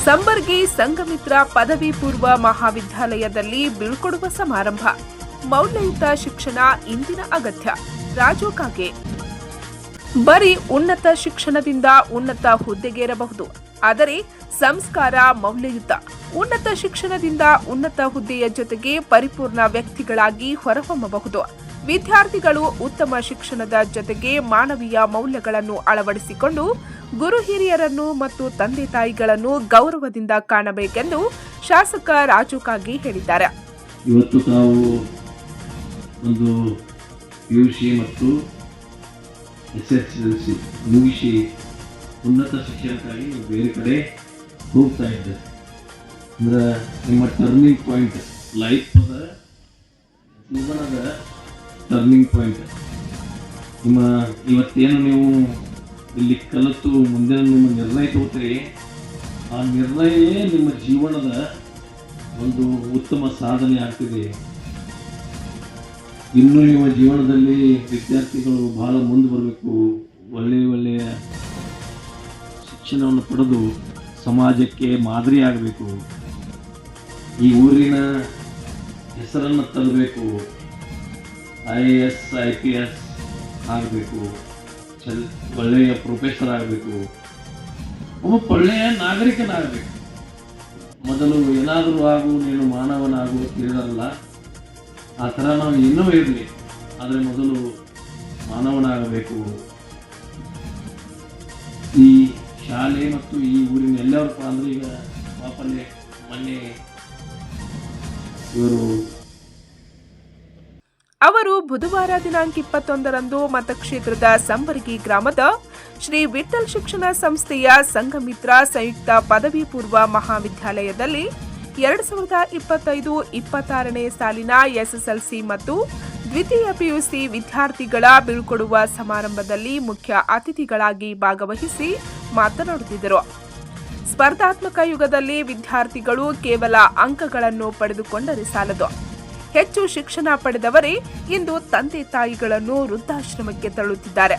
ಸಂಬರ್ಗಿ ಸಂಘಮಿತ್ರ ಪದವಿ ಪೂರ್ವ ಮಹಾವಿದ್ಯಾಲಯದಲ್ಲಿ ಬೀಳ್ಕೊಡುವ ಸಮಾರಂಭ. ಮೌಲ್ಯಯುತ ಶಿಕ್ಷಣ ಇಂದಿನ ಅಗತ್ಯ. ರಾಜು ಕಾಗೆ. ಬರೀ ಉನ್ನತ ಶಿಕ್ಷಣದಿಂದ ಉನ್ನತ ಹುದ್ದೆಗೇರಬಹುದು, ಆದರೆ ಸಂಸ್ಕಾರ ಮೌಲ್ಯಯುತ. ಉನ್ನತ ಶಿಕ್ಷಣದಿಂದ ಉನ್ನತ ಹುದ್ದೆಯ ಜೊತೆಗೆ ಪರಿಪೂರ್ಣ ವ್ಯಕ್ತಿಗಳಾಗಿ ಹೊರಹೊಮ್ಮಬಹುದು. ವಿದ್ಯಾರ್ಥಿಗಳು ಉತ್ತಮ ಶಿಕ್ಷಣದ ಜೊತೆಗೆ ಮಾನವೀಯ ಮೌಲ್ಯಗಳನ್ನು ಅಳವಡಿಸಿಕೊಂಡು ಗುರು ಹಿರಿಯರನ್ನು ಮತ್ತು ತಂದೆ ತಾಯಿಗಳನ್ನು ಗೌರವದಿಂದ ಕಾಣಬೇಕೆಂದು ಶಾಸಕ ರಾಜು ಕಾಗೆ ಹೇಳಿದ್ದಾರೆ. ಇವತ್ತು ತಾವು ಒಂದು ಪಿಯುಸಿ ಮತ್ತು SSLC ಮುಗಿಸಿ ಉನ್ನತ ಶಿಕ್ಷಣಕ್ಕಾಗಿ ಬೇರೆ ಕಡೆ ಹೋಗ್ತಾ ಇದ್ದಾರೆ. ಅಂದ್ರೆ ನಿಮ್ಮ ಟರ್ನಿಂಗ್ ಪಾಯಿಂಟ್, ಲೈಫ್ದ ಜೀವನದ ಟರ್ನಿಂಗ್ ಪಾಯಿಂಟ್. ನಿಮ್ಮ ಇವತ್ತೇನು ನೀವು ಇಲ್ಲಿ ಕಲಿತು ಮುಂದಿನ ನಿಮ್ಮ ನಿರ್ಣಯ ತಗೋತೀರಿ, ಆ ನಿರ್ಣಯವೇ ನಿಮ್ಮ ಜೀವನದ ಒಂದು ಉತ್ತಮ ಸಾಧನೆ ಆಗ್ತಿದೆ. ಇನ್ನು ನಿಮ್ಮ ಜೀವನದಲ್ಲಿ ವಿದ್ಯಾರ್ಥಿಗಳು ಬಹಳ ಮುಂದೆ ಬರಬೇಕು, ಒಳ್ಳೆಯ ಶಿಕ್ಷಣವನ್ನು ಪಡೆದು ಸಮಾಜಕ್ಕೆ ಮಾದರಿ ಆಗಬೇಕು, ಈ ಊರಿನ ಹೆಸರನ್ನು ತರಬೇಕು, IAS IPS ಆಗಬೇಕು, ಒಳ್ಳೆಯ ಪ್ರೊಫೆಸರ್ ಆಗಬೇಕು, ಒಬ್ಬ ಒಳ್ಳೆಯ ನಾಗರಿಕನಾಗಬೇಕು. ಮೊದಲು ಏನಾದರೂ ಆಗು, ನೀನು ಮಾನವನಾಗು ತಿಳಿದಲ್ಲ, ಆ ಥರ ನಾವು ಇನ್ನೂ ಇರಲಿ, ಆದರೆ ಮೊದಲು ಮಾನವನಾಗಬೇಕು. ಈ ಶಾಲೆ ಮತ್ತು ಈ ಊರಿನ ಎಲ್ಲರಪ್ಪ ಅಂದರೆ ಈಗ ಪಾಪಲ್ಲೇ ಮೊನ್ನೆ ಅವರು ಬುಧವಾರ ದಿನಾಂಕ 21ರಂದು ಮತಕ್ಷೇತ್ರದ ಸಂಬರ್ಗಿ ಗ್ರಾಮದ ಶ್ರೀ ವಿಠ್ಠಲ್ ಶಿಕ್ಷಣ ಸಂಸ್ಥೆಯ ಸಂಘಮಿತ್ರ ಸಂಯುಕ್ತ ಪದವಿ ಪೂರ್ವ ಮಹಾವಿದ್ಯಾಲಯದಲ್ಲಿ 2025-26ನೇ ಸಾಲಿನ SSLC ಮತ್ತು ದ್ವಿತೀಯ PUC ವಿದ್ಯಾರ್ಥಿಗಳ ಬೀಳ್ಕೊಡುವ ಸಮಾರಂಭದಲ್ಲಿ ಮುಖ್ಯ ಅತಿಥಿಗಳಾಗಿ ಭಾಗವಹಿಸಿ ಮಾತನಾಡುತ್ತಿದ್ದರು. ಸ್ಪರ್ಧಾತ್ಮಕ ಯುಗದಲ್ಲಿ ವಿದ್ಯಾರ್ಥಿಗಳು ಕೇವಲ ಅಂಕಗಳನ್ನು ಪಡೆದುಕೊಂಡರೆ ಸಾಲದು. ಹೆಚ್ಚು ಶಿಕ್ಷಣ ಪಡೆದವರೇ ಇಂದು ತಂದೆ ತಾಯಿಗಳನ್ನು ವೃದ್ಧಾಶ್ರಮಕ್ಕೆ ತಳ್ಳುತ್ತಿದ್ದಾರೆ.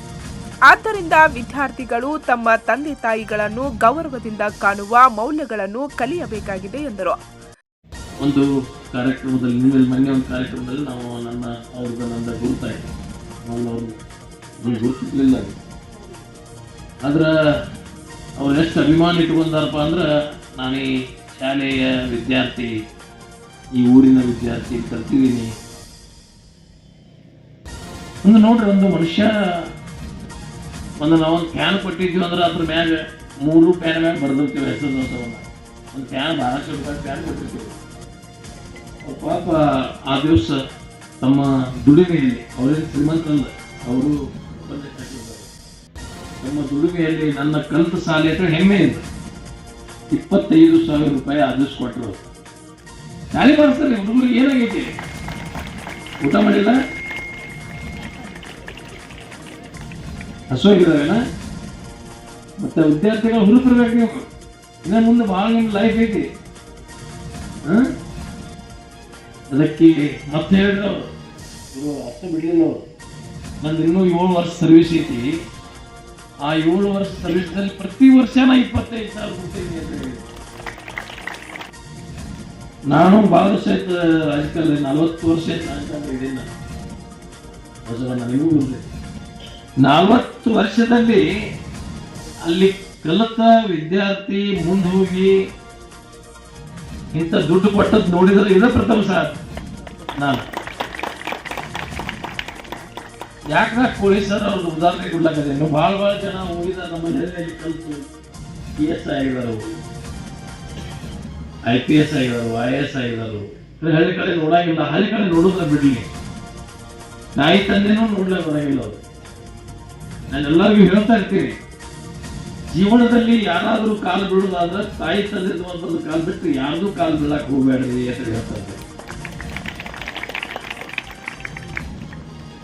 ಆದ್ದರಿಂದ ವಿದ್ಯಾರ್ಥಿಗಳು ತಮ್ಮ ತಂದೆ ತಾಯಿಗಳನ್ನು ಗೌರವದಿಂದ ಕಾಣುವ ಮೌಲ್ಯಗಳನ್ನು ಕಲಿಯಬೇಕಾಗಿದೆ ಎಂದರು. ಒಂದು ಕಾರ್ಯಕ್ರಮದಲ್ಲಿ ಮೊನ್ನೆ ಒಂದು ಕಾರ್ಯಕ್ರಮದಲ್ಲಿ ನಾವು ನನ್ನ ಗುರುತಾಯಿತು, ಗುರುತಿರ್ಲಿಲ್ಲ. ಆದ್ರೆ ಅವ್ರು ಎಷ್ಟು ಅಭಿಮಾನ ಇಟ್ಕೊಂಡಾರಪ್ಪ ಅಂದ್ರೆ, ನಾನು ಈ ಶಾಲೆಯ ವಿದ್ಯಾರ್ಥಿ, ಈ ಊರಿನ ವಿದ್ಯಾರ್ಥಿ, ಕಲ್ತಿದ್ದೀನಿ. ಒಂದು ನೋಡ್ರಿ, ಒಂದು ಮನುಷ್ಯ ನಾವು ಒಂದು ಫ್ಯಾನ್ ಕೊಟ್ಟಿದ್ದೀವಿ ಅಂದ್ರೆ ಅದ್ರ ಮ್ಯಾಗ 3 ಫ್ಯಾನ್ ಮ್ಯಾಗ ಬರ್ದಿರ್ತೀವಿ ಹೆಸರು ದೋಸವನ್ನು. ಒಂದು ಫ್ಯಾನ್ 1200 ರೂಪಾಯಿ ಫ್ಯಾನ್ ಕೊಟ್ಟಿರ್ತೀವಿ. ಪಾಪ ಆ ದಿವಸ ತಮ್ಮ ದುಡಿಮೆಯಲ್ಲಿ, ಅವರೇನು ಶ್ರೀಮಂತರಲ್ಲ, ಅವರು ತಮ್ಮ ದುಡಿಮೆಯಲ್ಲಿ ನನ್ನ ಕಲಿತ ಸಾಲಿ ಹತ್ರ ಹೆಮ್ಮೆ ಇಲ್ಲ 25,000 ರೂಪಾಯಿ ಆ ದಿವಸ ಕೊಟ್ಟರು. ಶಾಲೆ ಮಾಡಿಸ್ತಾರೆ. ಹುಡುಗರಿಗೆ ಏನಾಗೈತಿ? ಊಟ ಮಾಡಿಲ್ಲ, ಹಸುವಾಗಿದ್ದಾವೇನ? ಮತ್ತೆ ವಿದ್ಯಾರ್ಥಿಗಳು ಹುರುಪಿರ್ಬೇಕು. ನೀವು ಇನ್ನ ಮುಂದೆ ಭಾಳ ನಿಮ್ಮ ಲೈಫ್ ಐತಿ. ಅದಕ್ಕೆ ಮತ್ತೆ ಹೇಳಿದ್ರು ಅವರು, ಅಷ್ಟು ಬಿಡಲಿಲ್ಲ ಅವರು. ನಂದು ಇನ್ನೂ 7 ವರ್ಷ ಸರ್ವಿಸ್ ಐತಿ, ಆ 7 ವರ್ಷ ಸರ್ವಿಸ್ನಲ್ಲಿ ಪ್ರತಿ ವರ್ಷ ನಾ 25,000 ಕೊಡ್ತೀನಿ ಅಂತ ಹೇಳಿ. ನಾನು ಭಾಳ ವರ್ಷ ಆಯ್ತು ರಾಜಕಾರಣ, 40 ವರ್ಷ ಆಯ್ತು ರಾಜಕಾರಣ ಇದೀನಿ ನಾನು. ನನಗೂ 40 ವರ್ಷದಲ್ಲಿ ಅಲ್ಲಿ ಕಲಿತ ವಿದ್ಯಾರ್ಥಿ ಮುಂದೆ ಹೋಗಿ ಇಂಥ ದುಡ್ಡು ಕೊಟ್ಟದ್ದು ನೋಡಿದ್ರೆ ಇದೇ ಪ್ರಥಮ ಸಾರ್. ನಾನು ಯಾಕೆ ಪೊಲೀಸರು ಅವ್ರದ್ದು ಉದಾಹರಣೆ ಕೊಡ್ಲಾಕದೆ. ಭಾಳ ಜನ ಹೋಗಿದ ನಮ್ಮ ಜಿಲ್ಲೆಯಲ್ಲಿ ಕಲಿತು PS ಆಗಿದ್ದಾರೆ, IPS ಆಗಿದ್ದಾರೆ, IAS ಆಗಿದ್ದಾರೆ. ಹಳ್ಳಿ ಕಡೆ ನೋಡಾಗಿಲ್ಲ, ಹಳ್ಳಿ ಕಡೆ ನೋಡಿದ್ರೆ ಬಿಡ್ಲಿ, ತಾಯಿ ತಂದೆನೂ ನೋಡ್ಲಿಕ್ಕೆ ಬರಂಗಿಲ್ಲ ಅವರು. ನಾನು ಎಲ್ಲರಿಗೂ ಹೇಳ್ತಾ ಇರ್ತೀನಿ, ಜೀವನದಲ್ಲಿ ಯಾರಾದರೂ ಕಾಲು ಬೀಳೋದಾದ್ರೆ ತಾಯಿ ತಂದೆ ಒಬ್ಬರದ್ದು ಕಾಲು ಬಿಟ್ಟು ಯಾರ್ದು ಕಾಲು ಬೀಳಕ್ಕೆ ಹೋಗ್ಬೇಡ್ರಿ ಅಂತ ಹೇಳ್ತಾ ಇದ್ದಾರೆ.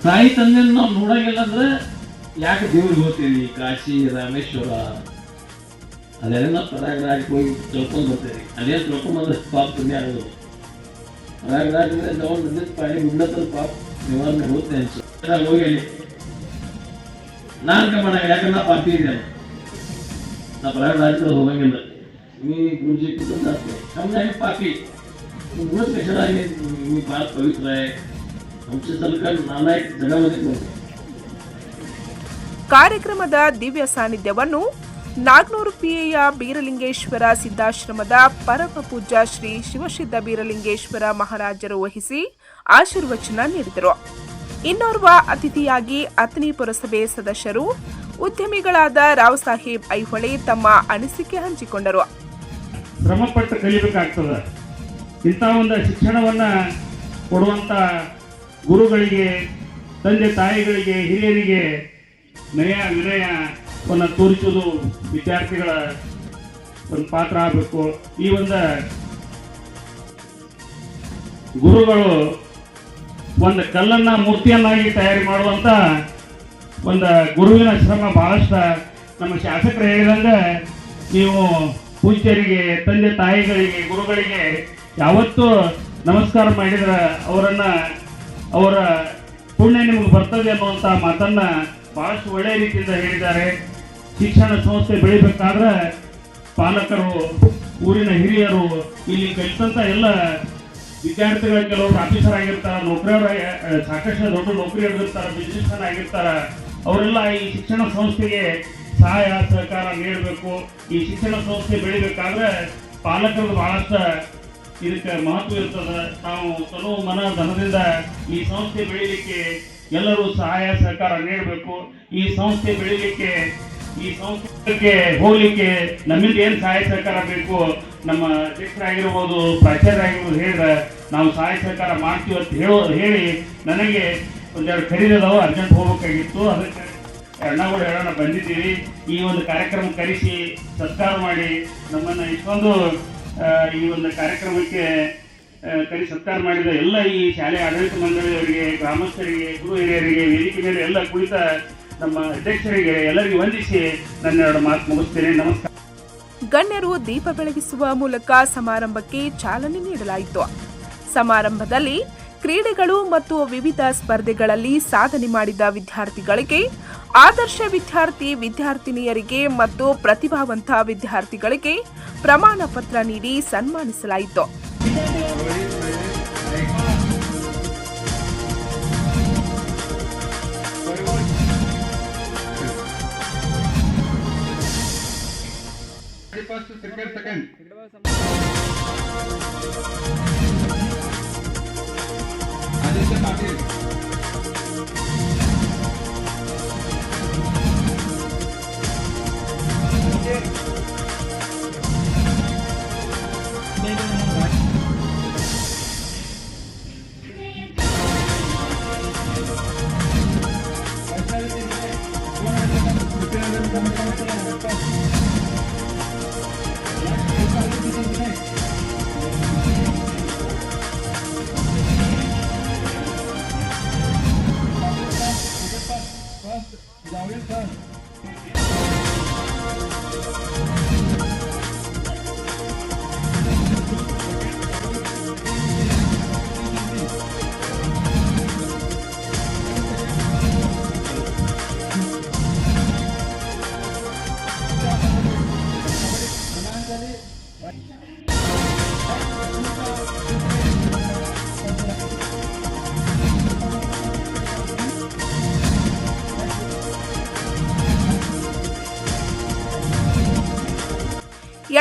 ತಾಯಿ ತಂದೆಯನ್ನು ನಾವು ನೋಡಂಗಿಲ್ಲ ಅಂದ್ರೆ ಯಾಕೆ ದೇವ್ರಿಗೆ ಹೋಗ್ತೀವಿ? ಕಾಶಿ, ರಾಮೇಶ್ವರ, ಅದೆಲ್ಲ ಪ್ರಯಾಗರಾಜ್ ಹೋಗಿ ತಿಳ್ಕೊಂಡು ಬರ್ತೀವಿ. ಅದೇನು ತಿಳ್ಕೊಂಬಂದ್ರೆ ಪಾಪ ಪುಣ್ಯ ಆಗೋದು. ಪ್ರಯಾಗರಾಜ್ ಪಾಣಿ ಗುಡ್ಡತ್ರ ಪಾಪ ನಿವಾರಣೆ ಹೋಗ್ತೇನೆ ಅನ್ಸುತ್ತೆ. ಹೋಗಿ ಅಲ್ಲಿ ನಾಲ್ಕ ಮಾಡ, ಯಾಕಂದ್ರೆ ಪಾಪಿ ಇದೆಯಲ್ಲ, ನಾ ಪ್ರಯಾಗರಾಜ್ ಹೋಗಂಗಿಲ್ಲ. मी गुरुजी कुठं जात नाही. समजा हे पापी उगाच कशाला आहे, मी फार पवित्र आहे, आमच्यासारखा नालायक जगामध्ये कोण नाही. ಕಾರ್ಯಕ್ರಮದ ದಿವ್ಯ ಸಾನ್ನಿಧ್ಯವನ್ನು ನಾಗ್ನೂರು ಪಿಎಯ ಬೀರಲಿಂಗೇಶ್ವರ ಸಿದ್ಧಾಶ್ರಮದ ಪರಮ ಪೂಜ್ಯ ಶ್ರೀ ಶಿವಸಿದ್ಧ ಬೀರಲಿಂಗೇಶ್ವರ ಮಹಾರಾಜರು ವಹಿಸಿ ಆಶೀರ್ವಚನ ನೀಡಿದರು. ಇನ್ನೋರ್ವ ಅತಿಥಿಯಾಗಿ ಅಥಣಿ ಪುರಸಭೆ ಸದಸ್ಯರು ಉದ್ಯಮಿಗಳಾದ ರಾವ್ ಸಾಹೇಬ್ ಐಹೊಳೆ ತಮ್ಮ ಅನಿಸಿಕೆ ಹಂಚಿಕೊಂಡರು. ಶ್ರಮಪಟ್ಟು ಕಲಿಬೇಕಾಗ್ತದೆ. ಇಂಥ ಒಂದು ಶಿಕ್ಷಣವನ್ನ ಕೊಡುವಂತ ಗುರುಗಳಿಗೆ, ತಂದೆ ತಾಯಿಗಳಿಗೆ, ಹಿರಿಯರಿಗೆ ನಯ ವಿನಯವನ್ನು ತೋರಿಸುವುದು ವಿದ್ಯಾರ್ಥಿಗಳ ಒಂದು ಪಾತ್ರ ಆಗಬೇಕು. ಈ ಒಂದು ಗುರುಗಳು ಒಂದು ಕಲ್ಲನ್ನ ಮೂರ್ತಿಯನ್ನಾಗಿ ತಯಾರಿ ಮಾಡುವಂತ ಒಂದು ಗುರುವಿನ ಶ್ರಮ ಬಹಳಷ್ಟು. ನಮ್ಮ ಶಾಸಕರು ಹೇಳಿದಂಗೆ ನೀವು ಪೂಜ್ಯರಿಗೆ, ತಂದೆ ತಾಯಿಗಳಿಗೆ, ಗುರುಗಳಿಗೆ ಯಾವತ್ತೂ ನಮಸ್ಕಾರ ಮಾಡಿದ್ರೆ ಅವರ ಪುಣ್ಯ ನಿಮಗೆ ಬರ್ತದೆ ಅನ್ನುವಂಥ ಮಾತನ್ನ ಬಹಳಷ್ಟು ಒಳ್ಳೆಯ ರೀತಿಯಿಂದ ಹೇಳಿದ್ದಾರೆ. ಶಿಕ್ಷಣ ಸಂಸ್ಥೆ ಬೆಳಿಬೇಕಾದ್ರೆ ಪಾಲಕರು, ಊರಿನ ಹಿರಿಯರು, ಇಲ್ಲಿ ಕಲಿತಂತ ಎಲ್ಲ ವಿದ್ಯಾರ್ಥಿಗಳ ಕೆಲವರು ಆಫೀಸರ್ ಆಗಿರ್ತಾರೆ, ಸಾಕಷ್ಟು ದೊಡ್ಡ ನೌಕರಿ ಆಗಿರ್ತಾರೆ, ಬಿಸ್ನೆಸ್ ಮ್ಯಾನ್ ಆಗಿರ್ತಾರೆ. ಅವರೆಲ್ಲ ಈ ಶಿಕ್ಷಣ ಸಂಸ್ಥೆಗೆ ಸಹಾಯ ಸಹಕಾರ ನೀಡಬೇಕು. ಈ ಶಿಕ್ಷಣ ಸಂಸ್ಥೆ ಬೆಳಿಬೇಕಾದ್ರೆ ಪಾಲಕರು ಬಹಳಷ್ಟು ಇದಕ್ಕೆ ಮಹತ್ವ ಇರ್ತದೆ. ನಾವು ತನು ಮನ ಧನದಿಂದ ಈ ಸಂಸ್ಥೆ ಬೆಳೀಲಿಕ್ಕೆ ಎಲ್ಲರೂ ಸಹಾಯ ಸಹಕಾರ ನೀಡಬೇಕು. ಈ ಸಂಸ್ಥೆ ಬೆಳೀಲಿಕ್ಕೆ, ಈ ಸಂಸ್ಥೆಗೆ ಹೋಗ್ಲಿಕ್ಕೆ ನಮ್ಮಿಂದ ಏನು ಸಹಾಯ ಸಹಕಾರ ಬೇಕು, ನಮ್ಮ ಅಧ್ಯಕ್ಷರಾಗಿರ್ಬೋದು, ಪ್ರಾಚಾರ್ಯ ಆಗಿರ್ಬೋದು ಹೇಳಿದ್ರೆ ನಾವು ಸಹಾಯ ಸಹಕಾರ ಮಾಡ್ತೀವಿ ಅಂತ ಹೇಳಿ ನನಗೆ ಒಂದೆರಡು ಖರೀದದವು ಅರ್ಜೆಂಟ್ ಹೋಗ್ಬೇಕಾಗಿತ್ತು. ಅದಕ್ಕೆ ಅಣ್ಣಗಳು ಹೇಳೋಣ ಬಂದಿದ್ದೀವಿ. ಈ ಒಂದು ಕಾರ್ಯಕ್ರಮ ಕರೆಸಿ ಸತ್ಕಾರ ಮಾಡಿ ನಮ್ಮನ್ನು ಇಷ್ಟೊಂದು ಈ ಒಂದು ಕಾರ್ಯಕ್ರಮಕ್ಕೆ ಸತ್ಕಾರ ಮಾಡಿದ ಎಲ್ಲ ಈ ಶಾಲೆ ಆಡಳಿತ ಮಂಡಳಿಯವರಿಗೆ, ಗ್ರಾಮಸ್ಥರಿಗೆ, ಗುರು ಹಿರಿಯರಿಗೆ, ವೇದಿಕೆ ಮೇಲೆ ಎಲ್ಲ ಕುಳಿತ ನಮ್ಮ ಅಧ್ಯಕ್ಷರಿಗೆ ಎಲ್ಲರಿಗೂ ವಂದಿಸಿ ನನ್ನೆರಡು ಮಾತು ಮುಗಿಸ್ತೇನೆ. ನಮಸ್ಕಾರ. ಗಣ್ಯರು ದೀಪ ಬೆಳಗಿಸುವ ಮೂಲಕ ಸಮಾರಂಭಕ್ಕೆ ಚಾಲನೆ ನೀಡಲಾಯಿತು. ಸಮಾರಂಭದಲ್ಲಿ ಕ್ರೀಡೆಗಳು ಮತ್ತು ವಿವಿಧ ಸ್ಪರ್ಧೆಗಳಲ್ಲಿ ಸಾಧನೆ ಮಾಡಿದ ವಿದ್ಯಾರ್ಥಿಗಳಿಗೆ, ಆದರ್ಶ ವಿದ್ಯಾರ್ಥಿನಿಯರಿಗೆ ಮತ್ತು ಪ್ರತಿಭಾವಂತ ವಿದ್ಯಾರ್ಥಿಗಳಿಗೆ ಪ್ರಮಾಣ ಪತ್ರ ನೀಡಿ ಸನ್ಮಾನಿಸಲಾಯಿತು.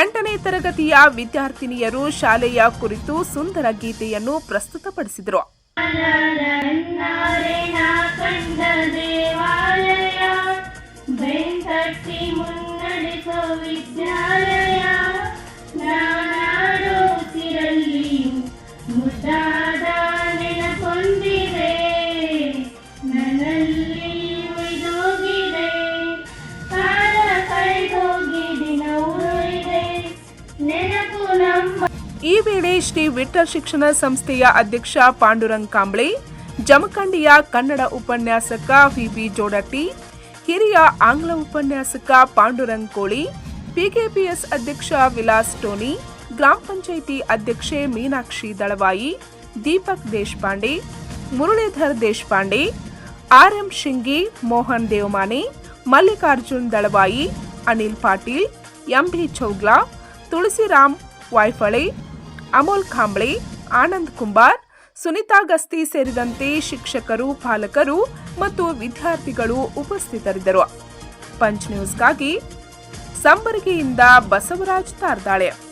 ಎಂಟನೇ ತರಗತಿಯ ವಿದ್ಯಾರ್ಥಿನಿಯರು ಶಾಲೆಯ ಕುರಿತು ಸುಂದರ ಗೀತೆಯನ್ನು ಪ್ರಸ್ತುತಪಡಿಸಿದರು. ಈ ವೇಳೆ ಶ್ರೀ ವಿಠ್ಠಲ್ ಶಿಕ್ಷಣ ಸಂಸ್ಥೆಯ ಅಧ್ಯಕ್ಷ ಪಾಂಡುರಂಗ್ ಕಾಂಬ್ಳೆ, ಜಮಖಂಡಿಯ ಕನ್ನಡ ಉಪನ್ಯಾಸಕ ವಿಬಿ ಜೋಡಟ್ಟಿ, ಹಿರಿಯ ಆಂಗ್ಲ ಉಪನ್ಯಾಸಕ ಪಾಂಡುರಂಗ್ ಕೋಳಿ, ಪಿಕೆಪಿಎಸ್ ಅಧ್ಯಕ್ಷ ವಿಲಾಸ್ ಟೋನಿ, ಗ್ರಾಮ ಪಂಚಾಯಿತಿ ಅಧ್ಯಕ್ಷೆ ಮೀನಾಕ್ಷಿ ದಳವಾಯಿ, ದೀಪಕ್ ದೇಶಪಾಂಡೆ, ಮುರಳೀಧರ್ ದೇಶಪಾಂಡೆ, ಆರ್ಎಂ ಶಿಂಗಿ, ಮೋಹನ್ ದೇವಮಾನೆ, ಮಲ್ಲಿಕಾರ್ಜುನ್ ದಳವಾಯಿ, ಅನಿಲ್ ಪಾಟೀಲ್, ಎಂಬಿ ಚೌಗ್ಲಾ, ತುಳಸಿರಾಮ್ ವಾಯ್ಫಳೆ, ಅಮೋಲ್ ಖಾಂಬ್ಳೆ, ಆನಂದ್ ಕುಂಬಾರ್, ಸುನಿತಾ ಗಸ್ತಿ ಸೇರಿದಂತೆ ಶಿಕ್ಷಕರು, ಪಾಲಕರು ಮತ್ತು ವಿದ್ಯಾರ್ಥಿಗಳು ಉಪಸ್ಥಿತರಿದ್ದರು. ಪಂಚ್ ನ್ಯೂಸ್ಗಾಗಿ ಸಂಬರಗಿಯಿಂದ ಬಸವರಾಜ್ ತಾರ್ದಾಳೆ.